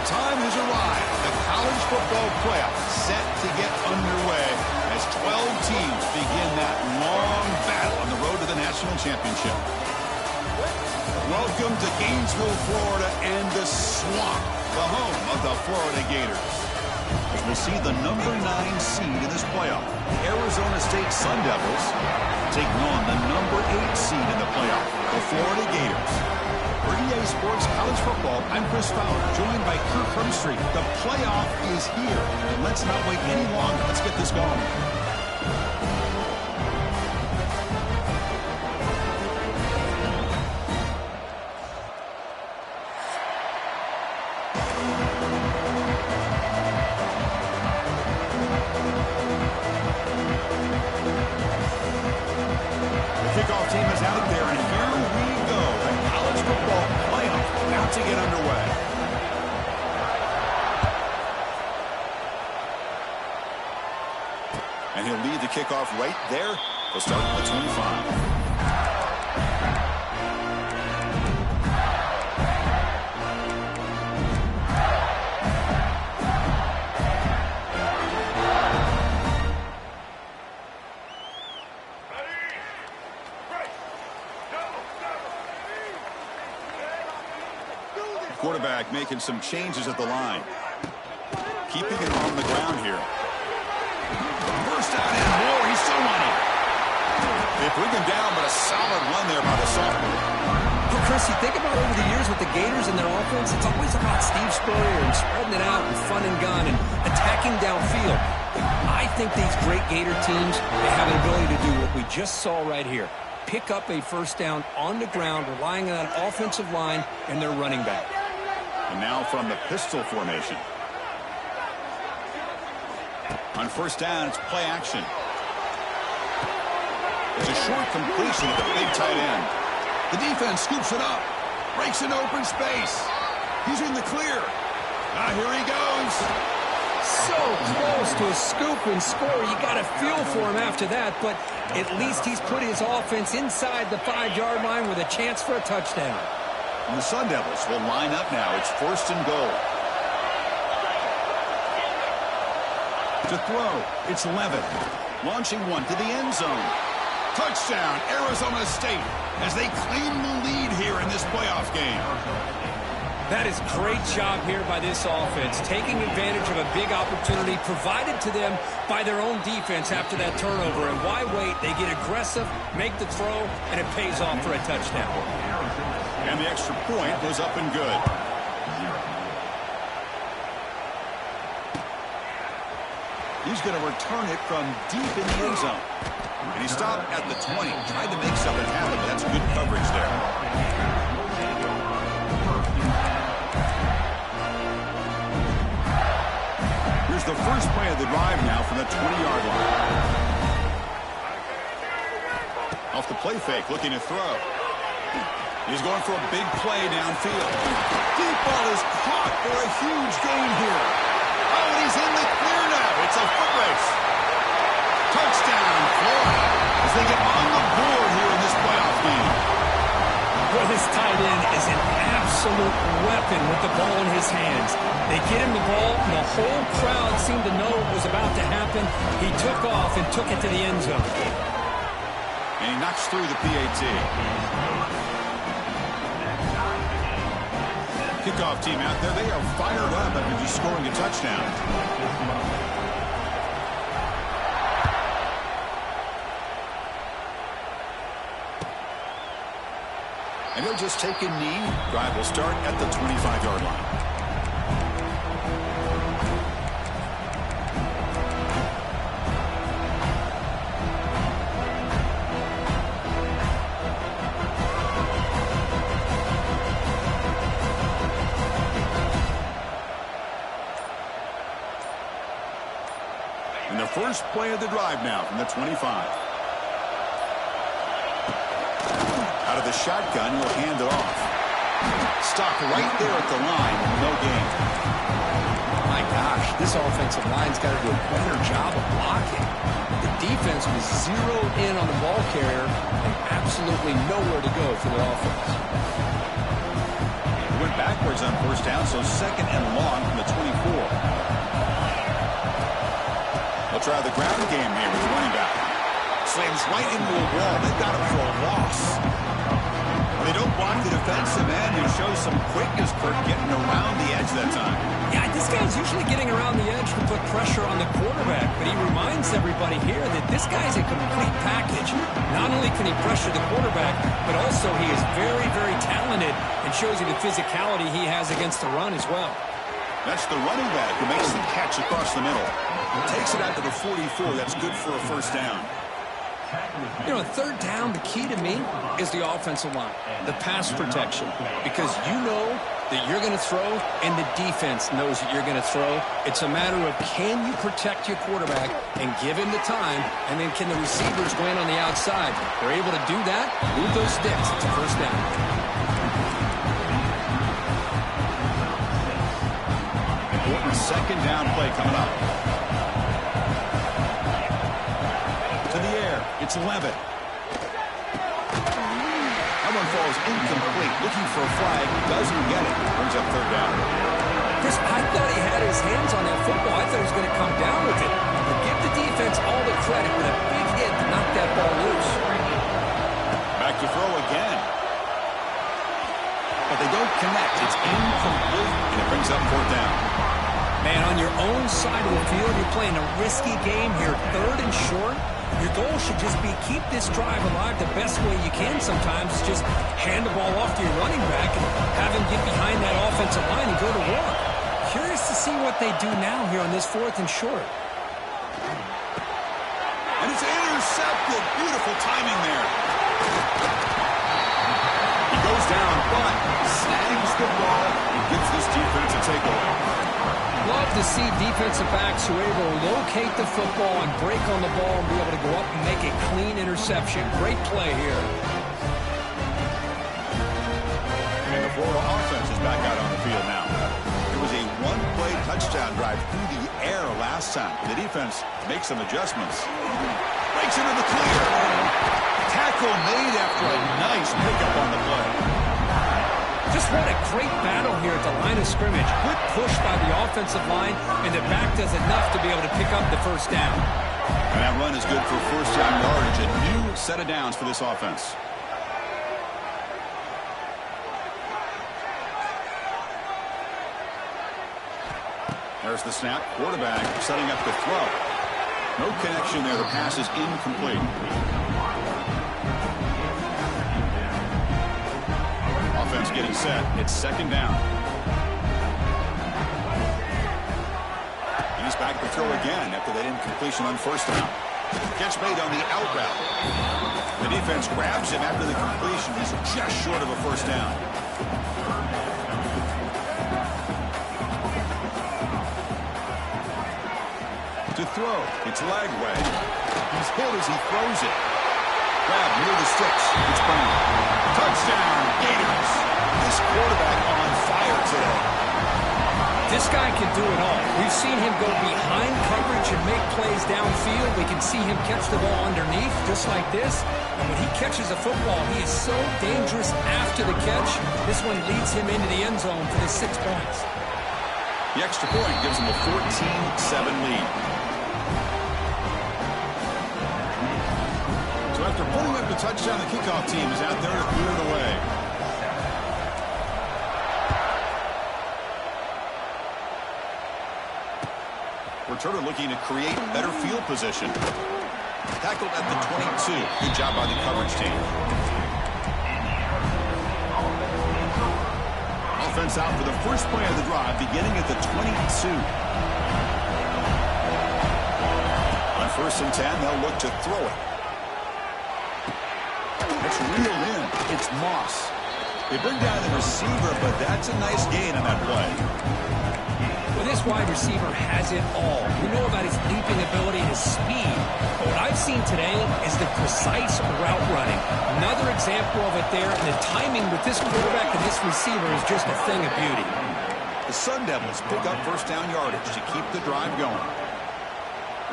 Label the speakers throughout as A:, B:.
A: time has arrived. The college football playoff set to get underway as 12 teams begin that long battle on the road to the national championship. Welcome to Gainesville, Florida, and the Swamp, the home of the Florida Gators. As we'll see the number 9 seed in this playoff, the Arizona State Sun Devils, taking on the number 8 seed in the playoff, the Florida Gators. For EA Sports College Football, I'm Chris Fowler, joined by Kirk Hermstreet. The playoff is here, and let's not wait any longer. Let's get this going. Kickoff team is out there, and here we go. The college football playoff about to get underway. And he'll lead the kickoff right there. He'll start at the 25. Quarterback making some changes at the line. Keeping it on the ground here. First down and more. He's still running. They bring him down, but a solid run there by the sophomore.
B: Well, Chris, you think about over the years with the Gators and their offense, it's always about Steve Spurrier and spreading it out and fun and gun and attacking downfield. I think these great Gator teams, they have an ability to do what we just saw right here. Pick up a first down on the ground, relying on that offensive line and their running back.
A: And now from the pistol formation. On first down, it's play action. It's a short completion with the big tight end. The defense scoops it up. Breaks into open space. He's in the clear. Here he goes.
B: So close to a scoop and score. You got a feel for him after that, but at least he's put his offense inside the 5-yard line with a chance for a touchdown.
A: And the Sun Devils will line up now. It's first and goal. To throw, it's Levin. Launching one to the end zone. Touchdown, Arizona State, as they claim the lead here in this playoff game.
B: That is great job here by this offense, taking advantage of a big opportunity provided to them by their own defense after that turnover. And why wait? They get aggressive, make the throw, and it pays off for a touchdown.
A: And the extra point goes up and good. He's going to return it from deep in the end zone. And he stopped at the 20. Tried to make something happen, but that's good coverage there. Here's the first play of the drive now from the 20-yard line. Off the play fake, looking to throw. He's going for a big play downfield. Deep ball is caught for a huge gain here. Oh, and he's in the clear now. It's a foot race. Touchdown, Florida, as they get on the board here in this playoff game.
B: Well, this tight end is an absolute weapon with the ball in his hands. They get him the ball, and the whole crowd seemed to know what was about to happen. He took off and took it to the end zone.
A: And he knocks through the PAT. Kickoff team out there, they are fired up after just scoring a touchdown. And he'll just take a knee. Drive will start at the 25-yard line. And the first play of the drive now from the 25. Out of the shotgun, he'll hand it off. Stopped right there at the line, no gain.
B: My gosh, this offensive line's got to do a better job of blocking. The defense was zeroed in on the ball carrier and absolutely nowhere to go for the offense.
A: He went backwards on first down, so second and long from the 24. They'll try the ground game here with the running back. Slams right into a wall. They've got him for a loss. They don't block the defensive end. It shows some quickness, Kirk, getting around the edge that time.
B: Yeah, this guy's usually getting around the edge to put pressure on the quarterback, but he reminds everybody here that this guy's a complete package. Not only can he pressure the quarterback, but also he is very, very talented and shows you the physicality he has against the run as well.
A: That's the running back who makes the catch across the middle. Takes it out to the 44. That's good for a first down.
B: You know, third down, the key to me is the offensive line, the pass protection, because you know that you're going to throw and the defense knows that you're going to throw. It's a matter of can you protect your quarterback and give him the time, and then can the receivers go in on the outside? They're able to do that, move those sticks. It's a first down.
A: Important second down play coming up. To the air, it's Levitt. That one falls incomplete. Looking for a flag, doesn't get it. Brings up third down.
B: Chris, I thought he had his hands on that football. I thought he was going to come down with it. But give the defense all the credit with a big hit to knock that ball loose.
A: Back to throw again. But they don't connect. It's incomplete, and it brings up fourth down.
B: Man, on your own side of the field, you're playing a risky game here, third and short. Your goal should just be keep this drive alive the best way you can sometimes. Is just hand the ball off to your running back and have him get behind that offensive line and go to work. Curious to see what they do now here on this fourth and short.
A: And it's intercepted. Beautiful timing there. He goes down, but snags the ball and gives this defense a takeaway.
B: Love to see defensive backs who are able to locate the football and break on the ball and be able to go up and make a clean interception. Great play here.
A: And the Florida offense is back out on the field now. It was a one-play touchdown drive through the air last time. The defense makes some adjustments. Breaks into the clear. Tackle made after a nice pickup on the play.
B: Just what a great battle here at the line of scrimmage. Good push by the offensive line, and the back does enough to be able to pick up the first down.
A: And that run is good for first down yardage. A new set of downs for this offense. There's the snap. Quarterback setting up the throw. No connection there. The pass is incomplete. Offense getting set. It's second down. He's back to throw again after that incompletion on first down. Catch made on the out route. The defense grabs him after the completion. He's just short of a first down. To throw. It's Lagway. He's hit as he throws it. Grab near the sticks. It's Brown. Touchdown, Gators. This quarterback on fire today.
B: This guy can do it all. We've seen him go behind coverage and make plays downfield. We can see him catch the ball underneath, just like this. And when he catches a football, he is so dangerous after the catch. This one leads him into the end zone for the 6 points.
A: The extra point gives him a 14-7 lead. So after putting up the touchdown, the kickoff team is out there to clear it away. Returner looking to create better field position. Tackled at the 22. Good job by the coverage team. Offense out for the first play of the drive, beginning at the 22. On 1st and 10, they'll look to throw it. It's reeled in. It's Moss. They bring down the receiver, but that's a nice gain on that play.
B: Well, this wide receiver has it all. We know about his leaping ability and his speed. But what I've seen today is the precise route running. Another example of it there, and the timing with this quarterback and this receiver is just a thing of beauty. The Sun Devils pick up first down yardage to keep the drive going.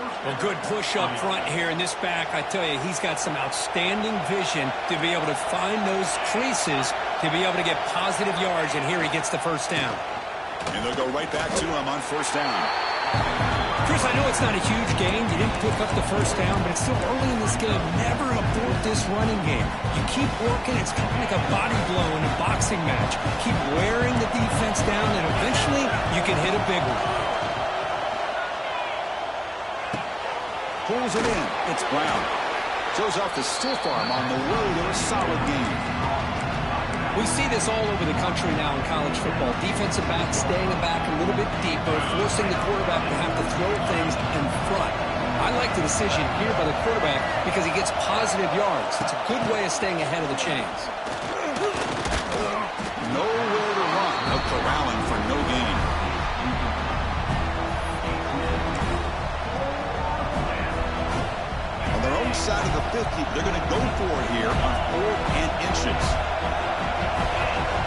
B: Well, good push up front here in this back. I tell you, he's got some outstanding vision to be able to find those creases to be able to get positive yards, and here he gets the first down.
A: And they'll go right back to him on first down.
B: Chris, I know it's not a huge gain. You didn't pick up the first down, but it's still early in this game. Never abort this running game. You keep working. It's kind of like a body blow in a boxing match. Keep wearing the defense down, and eventually you can hit a big one.
A: Pulls it in. It's Brown. Shows off the stiff arm on the road to a solid game.
B: We see this all over the country now in college football. Defensive backs staying back a little bit deeper, forcing the quarterback to have to throw things in front. I like the decision here by the quarterback because he gets positive yards. It's a good way of staying ahead of the chains.
A: Nowhere to run. No corralling for no gain. On their own side of the 50, they're going to go for it here on 4 inches.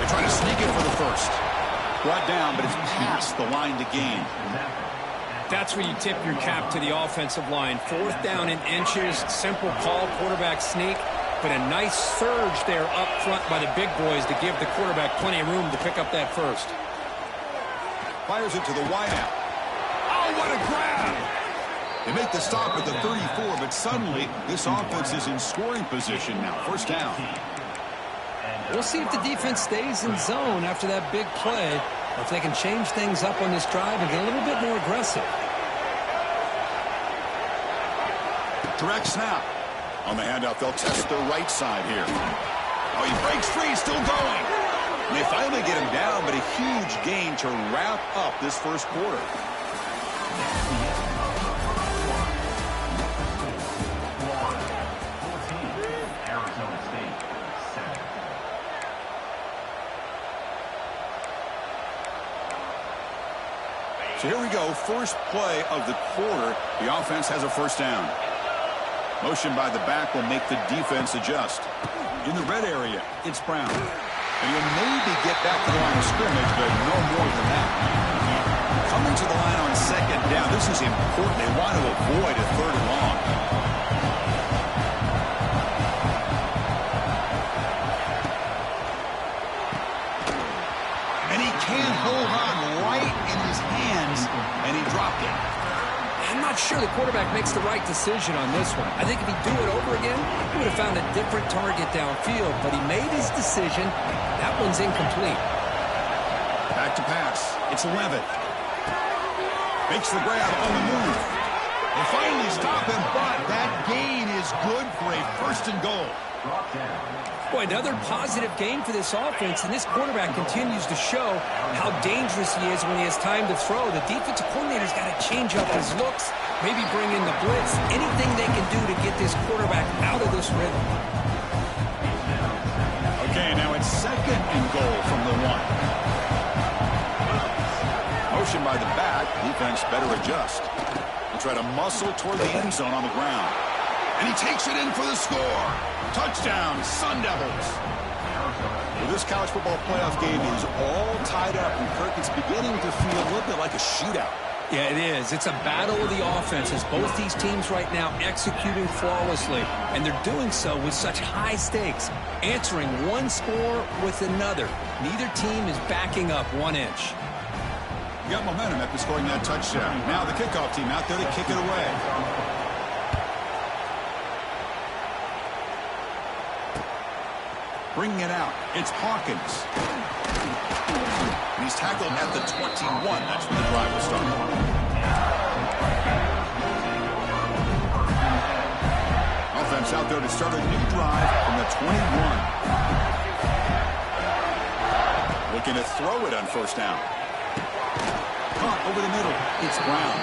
A: They try to sneak it for the first. Brought down, but it's past the line to gain.
B: That's where you tip your cap to the offensive line. 4th down in inches. Simple call, quarterback sneak. But a nice surge there up front by the big boys to give the quarterback plenty of room to pick up that first.
A: Fires it to the wideout. Oh, what a grab! They make the stop at the 34, but suddenly this offense is in scoring position now. First down.
B: We'll see if the defense stays in zone after that big play, or if they can change things up on this drive and get a little bit more aggressive.
A: Direct snap. On the handoff, they'll test the right side here. Oh, he breaks free, still going. And they finally get him down, but a huge gain to wrap up this first quarter. So here we go, first play of the quarter. The offense has a first down. Motion by the back will make the defense adjust. In the red area, it's Brown. And he'll maybe get back to the line of scrimmage, but no more than that. Coming to the line on second down, this is important. They want to avoid a 3rd and long. And he can't hold on right in his hands, and he dropped it.
B: I'm not sure the quarterback makes the right decision on this one. I think if he'd do it over again, he would have found a different target downfield, but he made his decision. That one's incomplete.
A: Back to pass. It's 11. Makes the grab on the move. They finally stop him, but that gain is good for a 1st and goal.
B: Boy, another positive game for this offense, and this quarterback continues to show how dangerous he is when he has time to throw. The defensive coordinator's got to change up his looks, maybe bring in the blitz, anything they can do to get this quarterback out of this rhythm.
A: Okay, now it's 2nd and goal from the 1. Motion by the back. Defense better adjust. They try to muscle toward the end zone on the ground. And he takes it in for the score. Touchdown, Sun Devils. Well, this college football playoff game is all tied up, and Kirk, it's beginning to feel a little bit like a shootout.
B: Yeah, it is. It's a battle of the offenses. Both these teams right now executing flawlessly, and they're doing so with such high stakes, answering one score with another. Neither team is backing up 1 inch.
A: You got momentum after scoring that touchdown. Now the kickoff team out there to kick it away. Bringing it out, it's Hawkins. And he's tackled at the 21. That's when the drive will start. Offense out there to start a new drive from the 21. Looking to throw it on first down. Caught over the middle, it's Brown.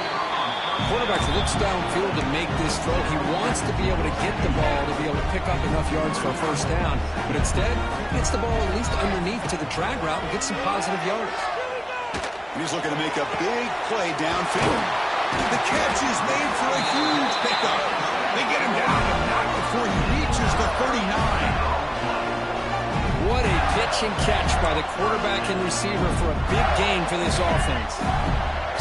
B: Quarterback looks downfield to make this throw. He wants to be able to get the ball to be able to pick up enough yards for a first down. But instead, gets the ball at least underneath to the drag route and gets some positive yards.
A: He's looking to make a big play downfield. The catch is made for a huge pickup. They get him down, but not before he reaches the 39.
B: What a pitch and catch by the quarterback and receiver for a big gain for this offense.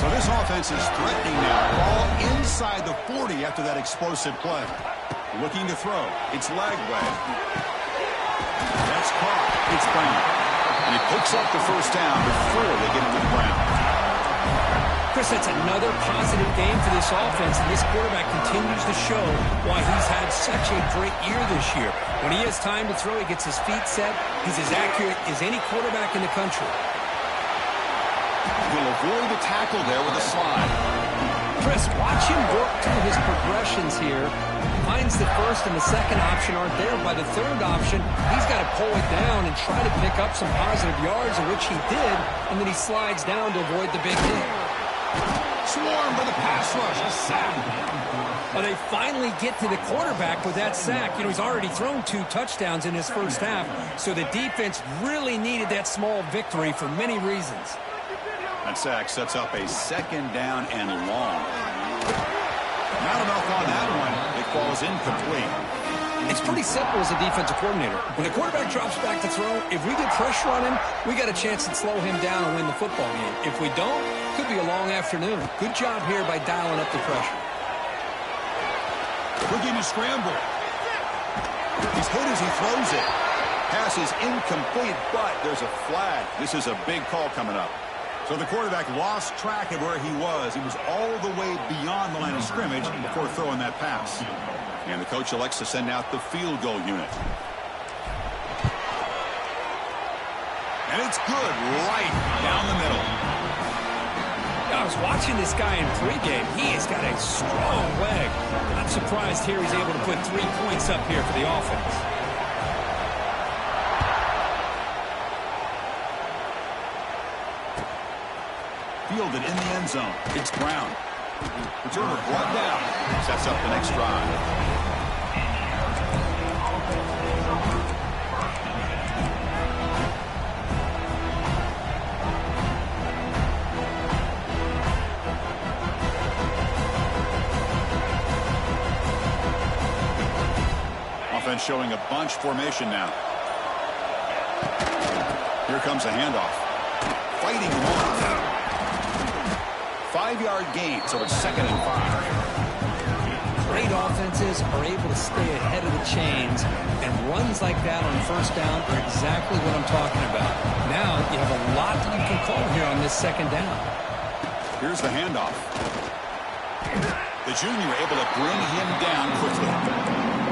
A: So this offense is threatening now. Ball inside the 40 after that explosive play. Looking to throw. It's Lagway. That's caught. It's Brown. And he picks up the first down before they get into the ground.
B: Chris, that's another positive game for this offense, and this quarterback continues to show why he's had such a great year this year. When he has time to throw, he gets his feet set. He's as accurate as any quarterback in the country.
A: He'll avoid the tackle there with a slide.
B: Chris, watch him work through his progressions here. Finds the first and the second option aren't there. By the third option, he's got to pull it down and try to pick up some positive yards, of which he did, and then he slides down to avoid the big hit.
A: Swarm for the pass rush. A sack.
B: Well, they finally get to the quarterback with that sack. You know, he's already thrown 2 touchdowns in his first half, so the defense really needed that small victory for many reasons.
A: That sack sets up a second down and long. Not enough on that one. It falls incomplete.
B: It's pretty simple as a defensive coordinator. When the quarterback drops back to throw, if we get pressure on him, we got a chance to slow him down and win the football game. If we don't, it could be a long afternoon. Good job here by dialing up the pressure.
A: Looking to scramble. He's hit as he throws it. Pass is incomplete, but there's a flag. This is a big call coming up. So the quarterback lost track of where he was. He was all the way beyond the line of scrimmage before throwing that pass. And the coach elects to send out the field goal unit. And it's good right down the middle.
B: I was watching this guy in pregame. He has got a strong leg. I'm surprised here he's able to put 3 points up here for the offense.
A: Fielded in the end zone. It's Brown. Returner brought down. Sets up the next drive. Offense showing a bunch formation now. Here comes a handoff. Fighting one. 5-yard gain, so it's 2nd and 5.
B: Great offenses are able to stay ahead of the chains, and runs like that on first down are exactly what I'm talking about. Now you have a lot that you can call here on this 2nd down.
A: Here's the handoff. The junior able to bring him down quickly.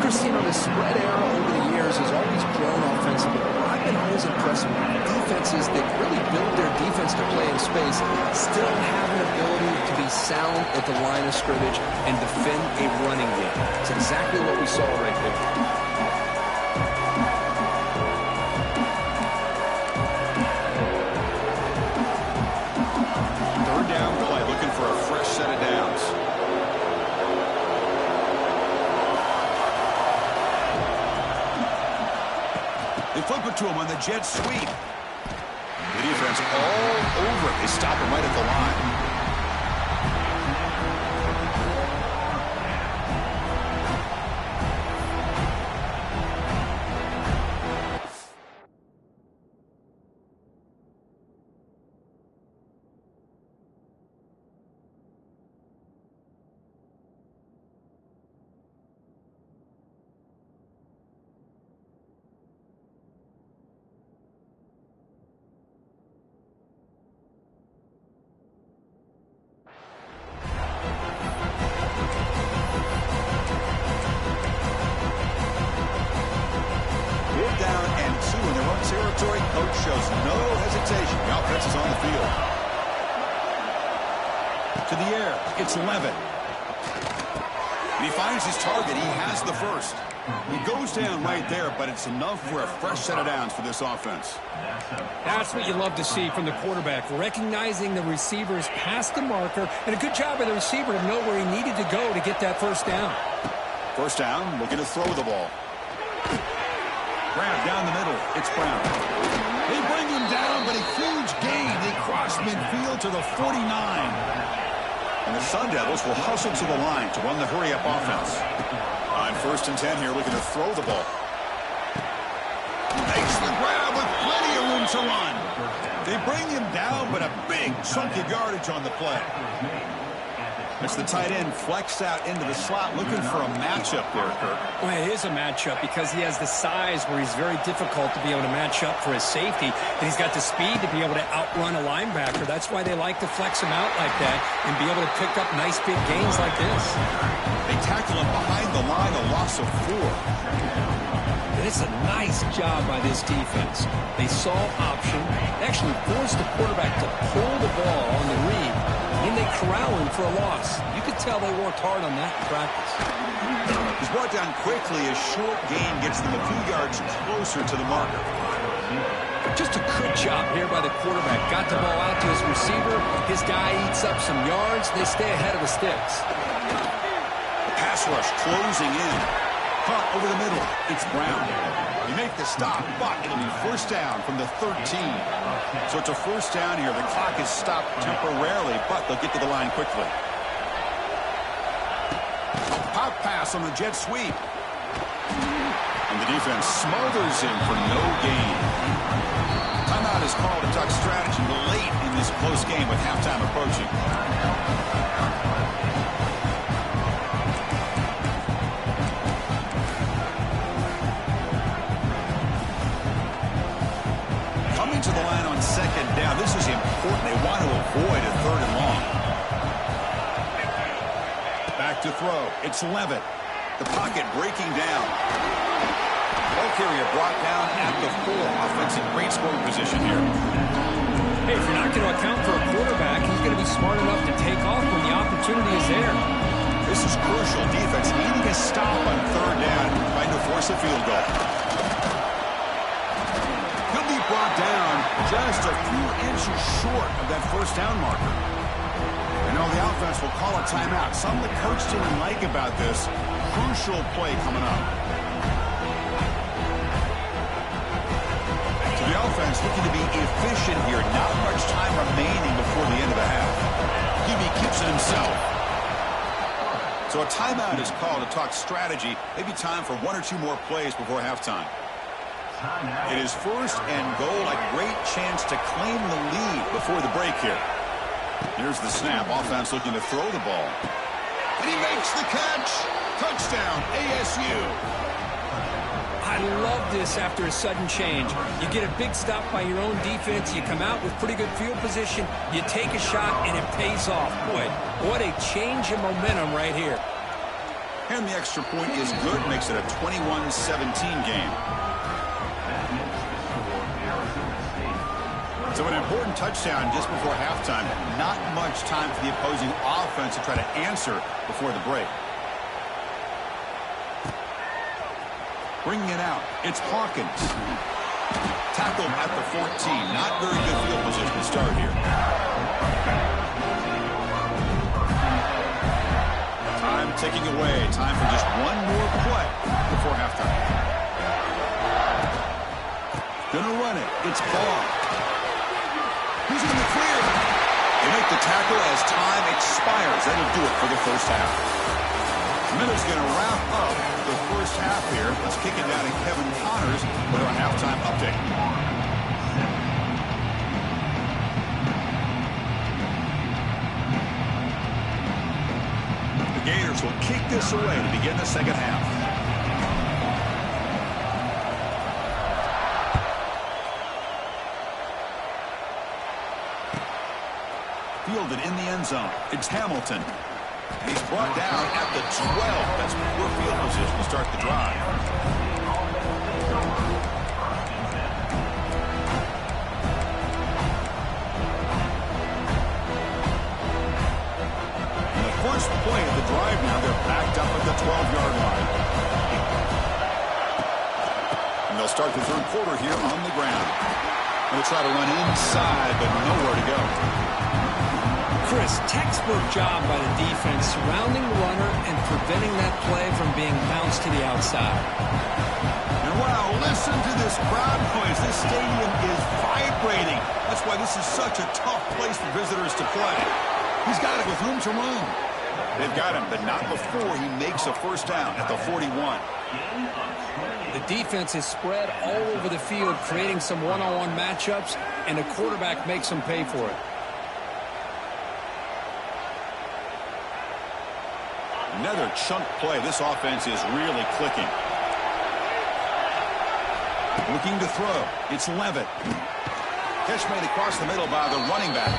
B: Christine, the spread era over the years has always grown offensively. I've been always impressed with defenses that really build their defense to play in space, still have an ability to be sound at the line of scrimmage and defend a running game. It's exactly what we saw right there.
A: Third down play, looking for a fresh set of downs. They flip it to him on the jet sweep. The defense all over it. They stop him right at the line. Territory, coach shows no hesitation. The offense is on the field. To the air, it's Levin. And he finds his target. He has the first. He goes down right there, but it's enough for a fresh set of downs for this offense.
B: That's what you love to see from the quarterback, recognizing the receiver's past the marker, and a good job by the receiver to know where he needed to go to get that first down.
A: First down, looking to throw the ball. Grab down the middle. It's Brown. They bring him down, but a huge gain. They cross midfield to the 49. And the Sun Devils will hustle to the line to run the hurry-up offense. On 1st and 10 here, looking to throw the ball. Makes the grab with plenty of room to run. They bring him down, but a big chunk of yardage on the play. It's the tight end flexed out into the slot, looking for a matchup there, Kirk.
B: Well, it is a matchup because he has the size where he's very difficult to be able to match up for his safety, and he's got the speed to be able to outrun a linebacker. That's why they like to flex him out like that and be able to pick up nice big gains like this.
A: They tackle him behind the line, a loss of 4.
B: And it's a nice job by this defense. They saw option, actually forced the quarterback to pull the ball on the read, and they corral him for a loss. You could tell they worked hard on that in practice.
A: He's brought down quickly. A short gain gets them a few yards closer to the marker.
B: Just a good job here by the quarterback. Got the ball out to his receiver. His guy eats up some yards. They stay ahead of the sticks.
A: The pass rush closing in. Caught over the middle. It's Brown. They make the stop, but it'll be first down from the 13. So it's a first down here. The clock is stopped temporarily, but they'll get to the line quickly. Pop pass on the jet sweep. And the defense smothers him for no gain. Timeout is called to talk strategy late in this close game with halftime approaching. To the line on second down. This is important. They want to avoid a 3rd and long. Back to throw. It's Levitt. The pocket breaking down. Ball carrier brought down at the 4. Offense in great scoring position here.
B: Hey, if you're not going to account for a quarterback, he's going to be smart enough to take off when the opportunity is there.
A: This is crucial. Defense needing a stop on 3rd down, trying to force a field goal. Brought down just a few inches short of that first down marker. You know, the offense will call a timeout. Something the coach didn't like about this. Crucial play coming up. To the offense, looking to be efficient here. Not much time remaining before the end of the half. QB keeps it himself. So a timeout is called to talk strategy. Maybe time for 1 or 2 more plays before halftime. It is first and goal, a great chance to claim the lead before the break here. Here's the snap. Offense looking to throw the ball. And he makes the catch. Touchdown, ASU.
B: I love this after a sudden change. You get a big stop by your own defense. You come out with pretty good field position. You take a shot, and it pays off. Boy, what a change in momentum right here.
A: And the extra point is good. Makes it a 21-17 game. So an important touchdown just before halftime. Not much time for the opposing offense to try to answer before the break. Bringing it out, it's Hawkins. Tackled at the 14. Not very good field position to start here. Time ticking away. Time for just one more play before halftime. Gonna run it. It's Barr. Who's in the clear? They make the tackle as time expires. That'll do it for the first half. Miller's going to wrap up the first half here. Let's kick it down to Kevin Connors with our halftime update. The Gators will kick this away to begin the second half. Fielded in the end zone. It's Hamilton. And he's brought down at the 12. That's poor field position to start the drive. And the first play of the drive now, they're backed up at the 12-yard line. And they'll start the third quarter here on the ground. They'll try to run inside, but nowhere to go.
B: Chris, textbook job by the defense surrounding the runner and preventing that play from being bounced to the outside.
A: And wow, listen to this crowd noise. This stadium is vibrating. That's why this is such a tough place for visitors to play. He's got it with room to run. They've got him, but not before he makes a first down at the 41.
B: The defense is spread all over the field, creating some one-on-one matchups, and the quarterback makes them pay for it.
A: Another chunk play. This offense is really clicking. Looking to throw. It's Levitt. Catch made across the middle by the running back.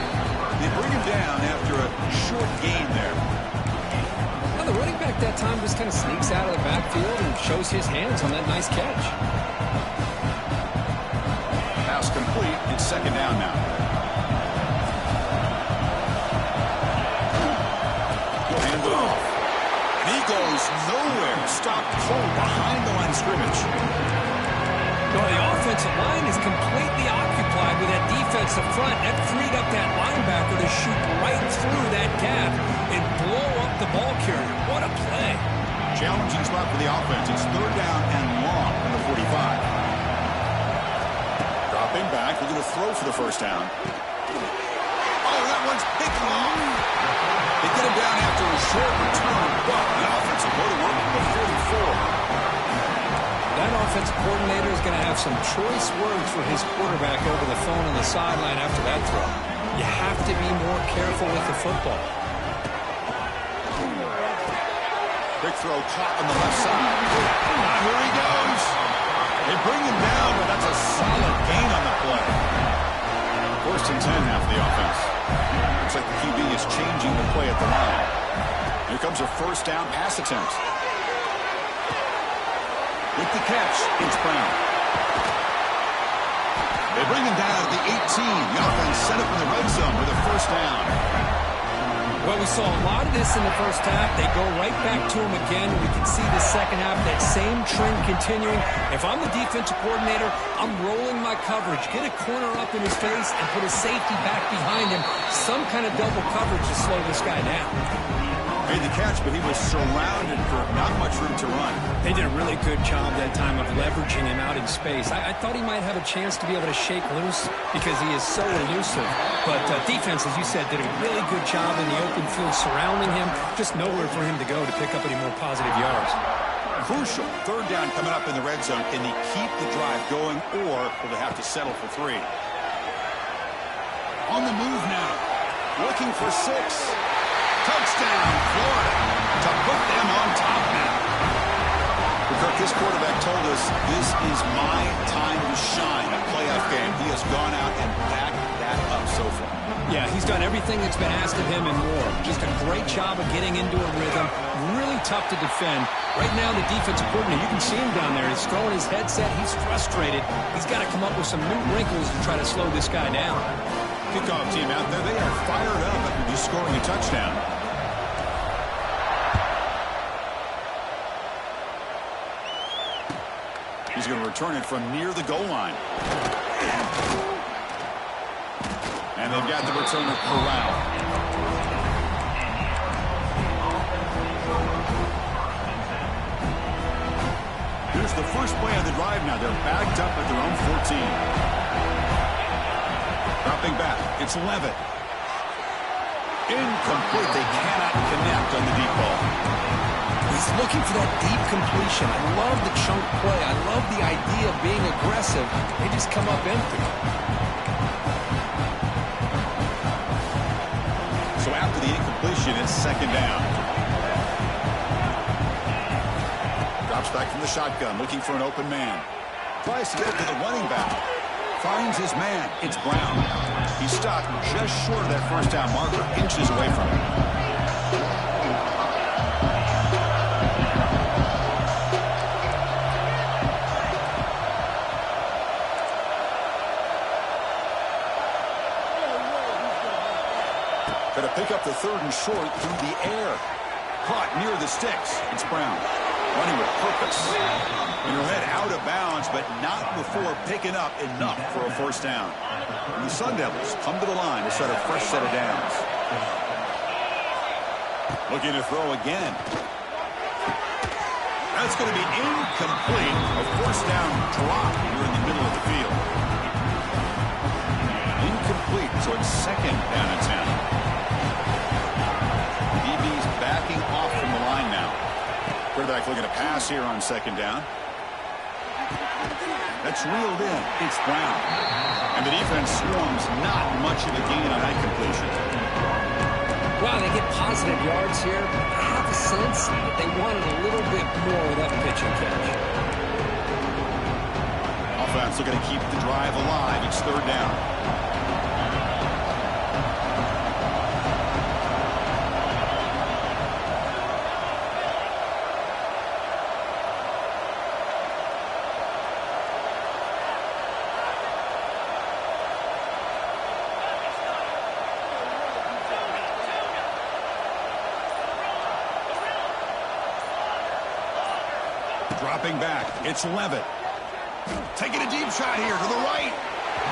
A: They bring him down after a short gain there.
B: Now the running back that time just kind of sneaks out of the backfield and shows his hands on that nice catch.
A: Pass complete. It's second down now. He'll hand it off. And he goes nowhere. Stopped cold behind the line of scrimmage.
B: Well, the offensive line is completely occupied with that defensive front. That freed up that linebacker to shoot right through that gap and blow up the ball carrier. What a play.
A: Challenging spot for the offense. It's third down and long from the 45. Dropping back. We're going to throw for the first down. Oh, that one's picked off. They get him down after a short return, but the offense will go to work from the 44.
B: That offensive coordinator is going to have some choice words for his quarterback over the phone on the sideline after that throw. You have to be more careful with the football.
A: Big throw caught on the left side. Here he goes. They bring him down, but that's a solid gain on the play. First and 10 half of the offense. Looks like the QB is changing the play at the line. Here comes a first down pass attempt. With the catch, it's Brown. They bring him down at the 18. The offense set up in the red zone with a first down.
B: Well, we saw a lot of this in the first half. They go right back to him again. We can see the second half, that same trend continuing. If I'm the defensive coordinator, I'm rolling my coverage. Get a corner up in his face and put a safety back behind him. Some kind of double coverage to slow this guy down.
A: Made the catch, but he was surrounded for not much room to run.
B: They did a really good job that time of leveraging him out in space. I thought he might have a chance to be able to shake loose because he is so elusive. But defense, as you said, did a really good job in the open field surrounding him. Just nowhere for him to go to pick up any more positive yards.
A: Crucial. Third down coming up in the red zone. Can they keep the drive going, or will they have to settle for 3? On the move now. Looking for 6. Touchdown, Florida, to put them on top now. Because this quarterback told us this is my time to shine, a playoff game. He has gone out and backed that up so far.
B: Yeah, he's done everything that's been asked of him and more. Just a great job of getting into a rhythm. Really tough to defend. Right now, the defensive coordinator, you can see him down there. He's throwing his headset. He's frustrated. He's got to come up with some new wrinkles to try to slow this guy down.
A: Kickoff team out there, they are fired up after just scoring a touchdown. He's going to return it from near the goal line. And they've got the returner corralled. Here's the first play of the drive now. They're backed up at their own 14. Dropping back. It's Levitt. Incomplete. They cannot connect on the deep ball.
B: He's looking for that deep completion. I love the chunk play. I love the idea of being aggressive. They just come up empty.
A: So after the incompletion, it's second down. Drops back from the shotgun, looking for an open man. Tries to get it to the running back. Finds his man. It's Brown. He's stopped just short of that first down marker, inches away from it. Going to pick up the third and short through the air. Caught near the sticks. It's Brown. Running with purpose. And he'll head out of bounds, but not before picking up enough for a first down. And the Sun Devils come to the line to set a fresh set of downs. Looking to throw again. That's going to be incomplete. A first down drop here in the middle of the field. Incomplete, so it's second down and 10. DB's back looking to pass here on second down. That's reeled in. It's Brown. And the defense swarms. Not much of a gain on that completion.
B: Wow, they get positive yards here. I have a sense that they wanted a little bit more with that pitch and catch.
A: Offense looking to keep the drive alive. It's third down. Dropping back, it's Levitt. Taking a deep shot here to the right.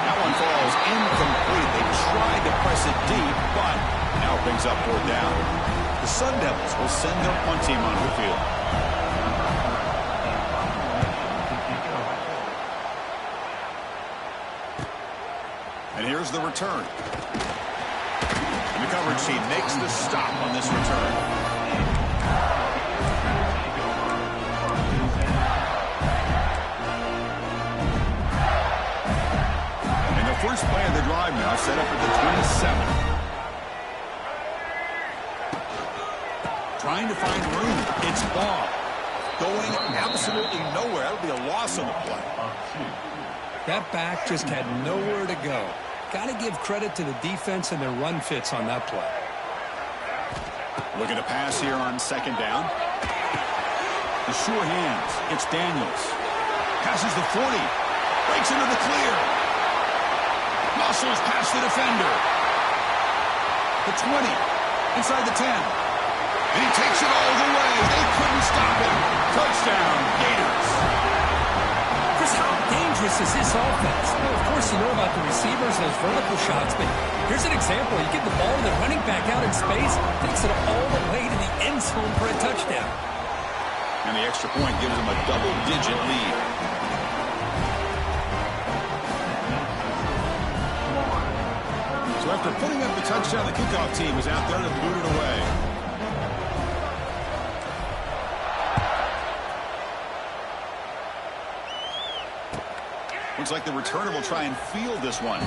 A: That one falls incomplete. They tried to press it deep, but now it brings up fourth down. The Sun Devils will send their punt team onto the field. And here's the return. And the coverage team makes the stop on this return. First play of the drive now set up at the 27. Trying to find room. It's ball. Going absolutely nowhere. That'll be a loss on the play.
B: That back just had nowhere to go. Got to give credit to the defense and their run fits on that play.
A: Looking to pass here on second down. The sure hands. It's Daniels. Passes the 40. Breaks into the clear. Muscles past the defender. The 20. Inside the 10. And he takes it all the way. They couldn't stop him. Touchdown, Gators.
B: Chris, how dangerous is this offense? Well, of course, you know about the receivers, those vertical shots, but here's an example. You get the ball, and the running back out in space, takes it all the way to the end zone for a touchdown.
A: And the extra point gives them a double-digit lead. So after putting up the touchdown, the kickoff team is out there to boot it away. Looks like the returner will try and field this one.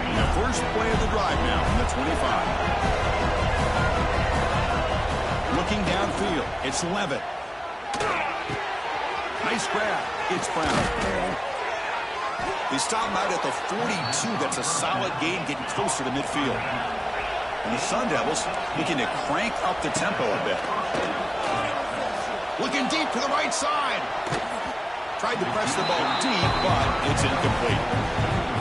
A: And the first play of the drive now from the 25. Looking downfield, it's Levitt. Nice grab. It's Brown. They stop him out at the 42. That's a solid gain, getting closer to midfield. And the Sun Devils looking to crank up the tempo a bit. Looking deep to the right side. Tried to press the ball deep, but it's incomplete.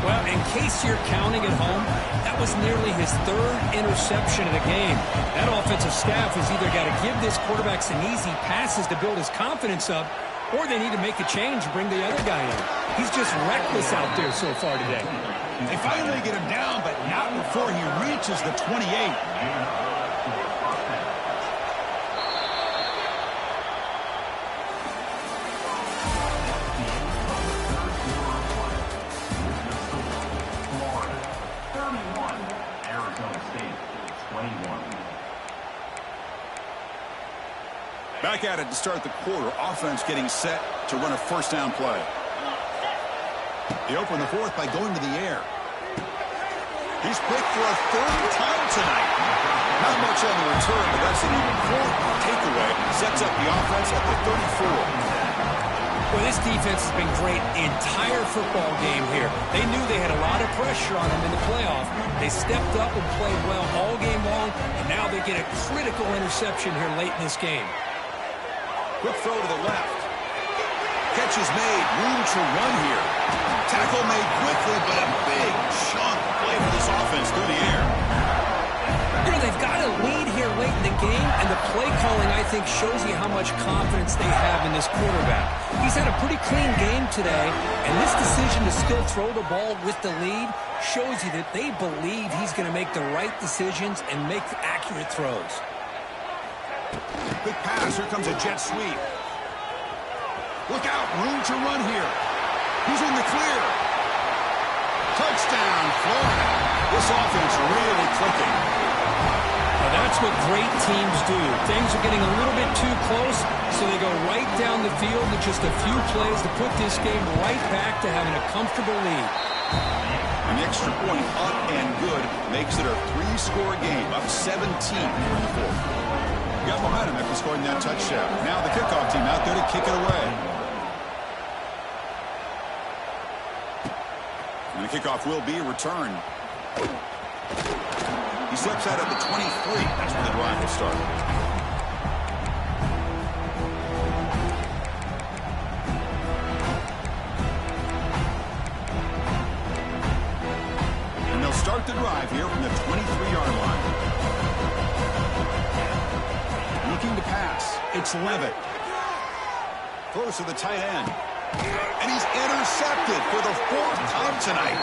B: Well, in case you're counting at home, that was nearly his third interception of the game. That offensive staff has either got to give this quarterback some easy passes to build his confidence up, or they need to make a change and bring the other guy in. He's just reckless out there so far today.
A: They finally get him down, but not before he reaches the 28. Back at it to start the quarter. Offense getting set to run a first down play. They open the fourth by going to the air. He's picked for a third time tonight. Not much on the return, but that's an important takeaway. Sets up the offense at the 34.
B: Well, this defense has been great the entire football game here. They knew they had a lot of pressure on them in the playoff. They stepped up and played well all game long, and now they get a critical interception here late in this game.
A: Quick throw to the left. Catch is made. Room to run here. Tackle made quickly, but a big chunk play for this offense through the air.
B: You know, they've got a lead here late in the game, and the play calling, I think, shows you how much confidence they have in this quarterback. He's had a pretty clean game today, and this decision to still throw the ball with the lead shows you that they believe he's going to make the right decisions and make accurate throws.
A: Quick pass. Here comes a jet sweep. Look out. Room to run here. He's in the clear. Touchdown, Florida. This offense really clicking.
B: Well, that's what great teams do. Things are getting a little bit too close, so they go right down the field with just a few plays to put this game right back to having a comfortable lead.
A: An extra point up and good makes it a 3-score game, up 17 in the fourth. Got momentum after scoring that touchdown. Now the kickoff team out there to kick it away. And the kickoff will be returned. He steps out at the 23. That's where the drive will start. And they'll start the drive here from the 23-yard line. Looking to pass. It's Levitt. Throws to the tight end. And he's intercepted for the 4th time tonight.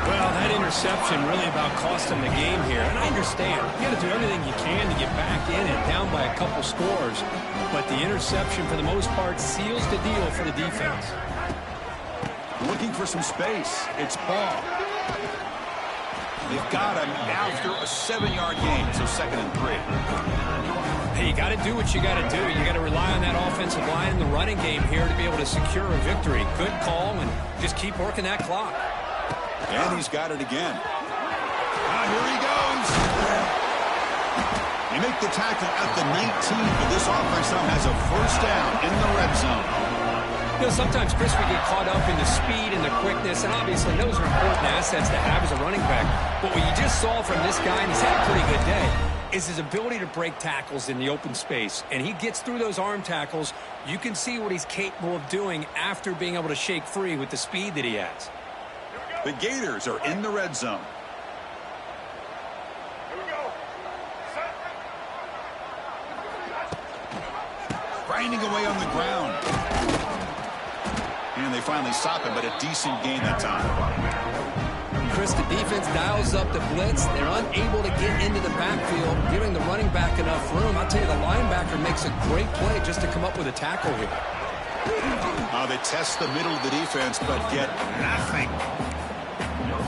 B: Well, that interception really about cost him the game here. And I understand. You got to do everything you can to get back in and down by a couple scores. But the interception, for the most part, seals the deal for the defense.
A: Looking for some space. It's Ball. They've got him after a 7-yard gain, so 2nd and 3.
B: Hey, you got to do what you got to do. You got to rely on that offensive line in the running game here to be able to secure a victory. Good call, and just keep working that clock.
A: And he's got it again. Here he goes. They make the tackle at the 19, but this offense now has a 1st down in the red zone.
B: You know, sometimes, Chris, we get caught up in the speed and the quickness, and obviously those are important assets to have as a running back. But what you just saw from this guy, and he's had a pretty good day, is his ability to break tackles in the open space. And he gets through those arm tackles. You can see what he's capable of doing after being able to shake free with the speed that he has.
A: The Gators are in the red zone. Grinding away on the ground. And they finally stop him, but a decent gain that time.
B: Chris, the defense dials up the blitz. They're unable to get into the backfield, giving the running back enough room. I'll tell you, the linebacker makes a great play just to come up with a tackle here.
A: They test the middle of the defense, but get nothing.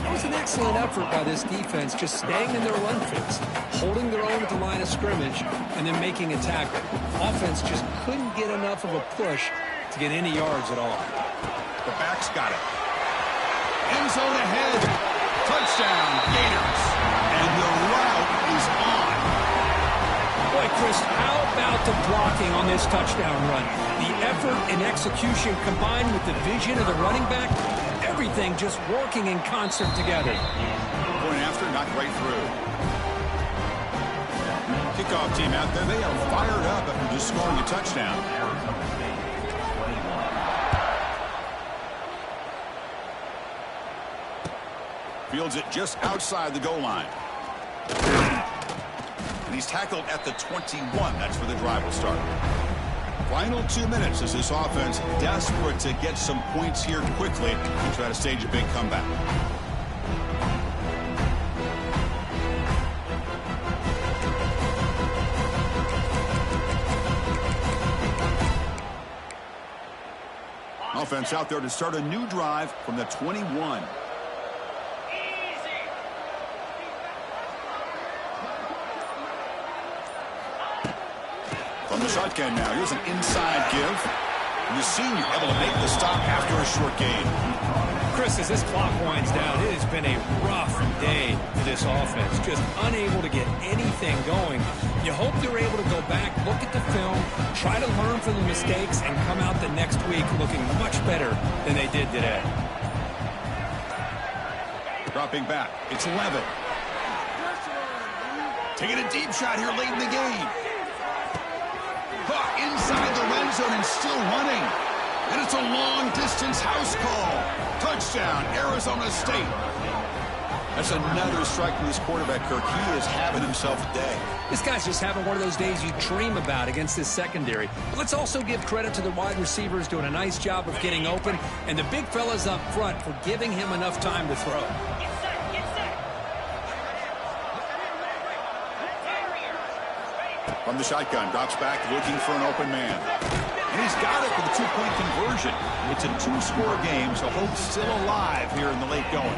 B: It was an excellent effort by this defense, just staying in their run fits, holding their own at the line of scrimmage, and then making a tackle. Offense just couldn't get enough of a push to get any yards at all.
A: The back's got it. End zone ahead. Touchdown, Gators. And the route is on.
B: Boy, Chris, how about the blocking on this touchdown run? The effort and execution combined with the vision of the running back, everything just working in concert together.
A: Going after, knocked right through. Kickoff team out there, they are fired up after just scoring a touchdown. Fields it just outside the goal line. And he's tackled at the 21. That's where the drive will start. Final 2 minutes as this offense desperate to get some points here quickly and try to stage a big comeback. Offense out there to start a new drive from the 21. From the shotgun now, here's an inside give. And the senior able to make the stop after a short gain.
B: Chris, as this clock winds down, it has been a rough day for this offense. Just unable to get anything going. You hope they're able to go back, look at the film, try to learn from the mistakes, and come out the next week looking much better than they did today.
A: Dropping back, it's Levitt. Taking a deep shot here late in the game. Caught inside the red zone and still running. And it's a long-distance house call. Touchdown, Arizona State. That's another strike from this quarterback, Kirk. He is having himself a day.
B: This guy's just having one of those days you dream about against this secondary. But let's also give credit to the wide receivers doing a nice job of getting open, and the big fellas up front for giving him enough time to throw.
A: From the shotgun, drops back, looking for an open man. And he's got it for the two-point conversion. It's a two-score game, so hope's still alive here in the late going.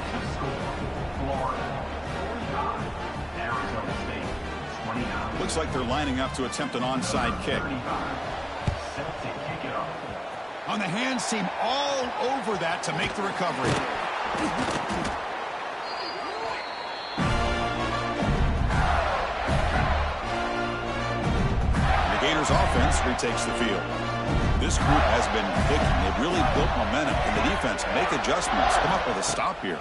A: Looks like they're lining up to attempt an onside kick. On the hands team, all over that to make the recovery. The Gators offense retakes the field. This group has been clicking. They've really built momentum, and the defense make adjustments. Come up with a stop here.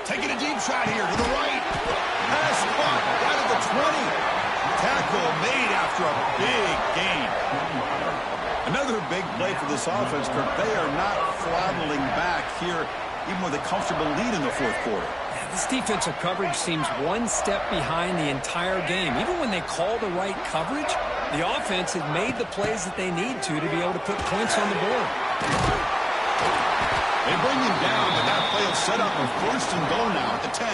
A: Taking a deep shot here to the right. Pass caught out of the 20. Tackle made after a big gain. Another big play for this offense, Kirk. They are not throttling back here, even with a comfortable lead in the fourth quarter.
B: Yeah, this defensive coverage seems one step behind the entire game. Even when they call the right coverage, the offense has made the plays that they need to be able to put points on the board.
A: They bring him down, but that play will set up a first and goal now at the 10.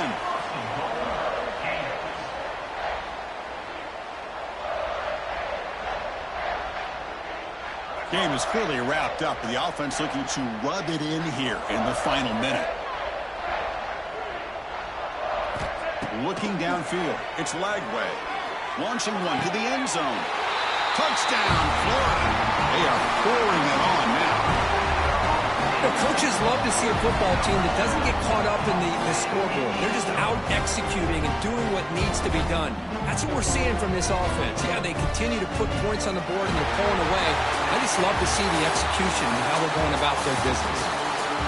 A: Game is clearly wrapped up, with the offense looking to rub it in here in the final minute. Looking downfield, it's Lagway. Launching one to the end zone. Touchdown, Florida. They are pouring it on now.
B: Coaches love to see a football team that doesn't get caught up in the scoreboard. They're just out executing and doing what needs to be done. That's what we're seeing from this offense. Yeah, they continue to put points on the board and they're pulling away. I just love to see the execution and how they're going about their business.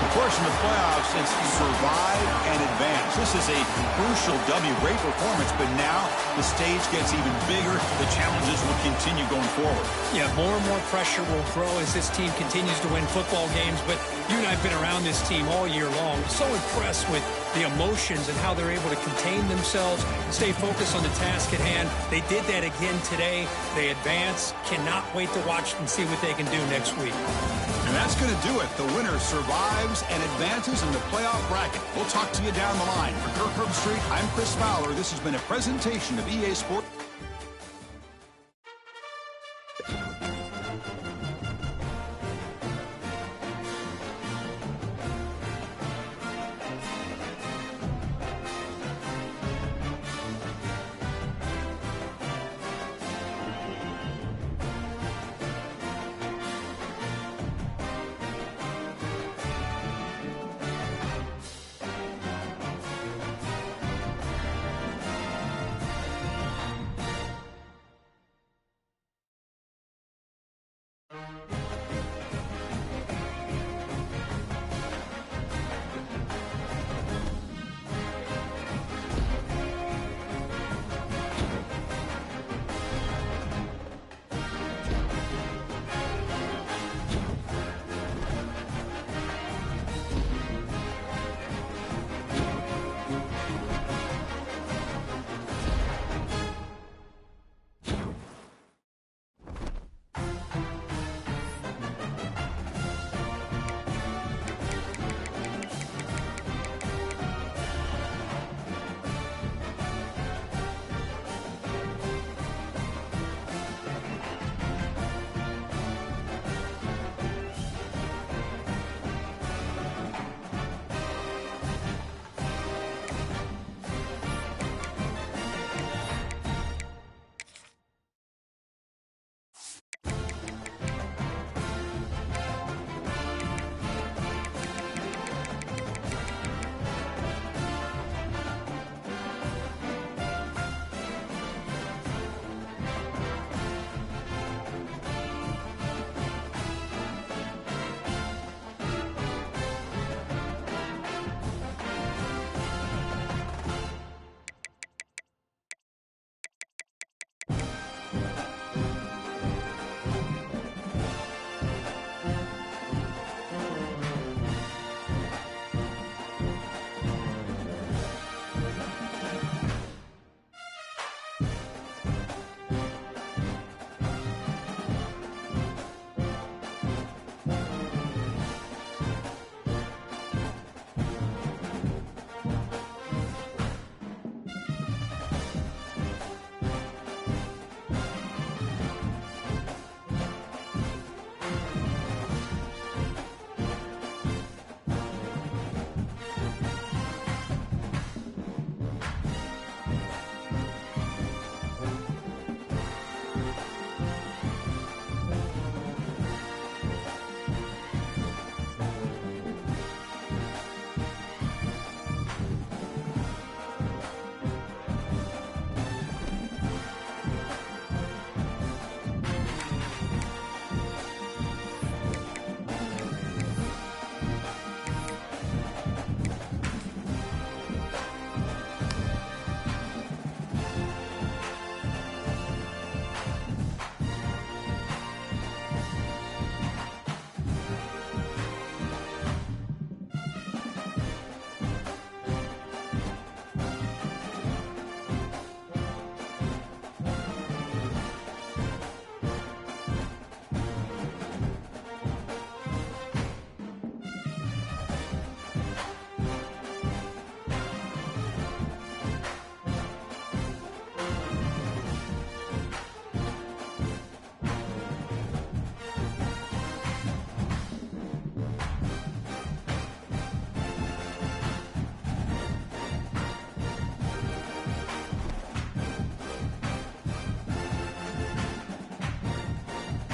A: Of course, in the playoffs, it's survive and advance. This is a crucial W. Great performance, but now the stage gets even bigger. The challenges will continue going forward.
B: Yeah, more and more pressure will grow as this team continues to win football games, but you and I have been around this team all year long. So impressed with the emotions and how they're able to contain themselves, stay focused on the task at hand. They did that again today. They advance. Cannot wait to watch and see what they can do next week.
A: And that's going to do it. The winner survives and advances in the playoff bracket. We'll talk to you down the line. For Kirk Herbstreit, I'm Chris Fowler. This has been a presentation of EA Sports.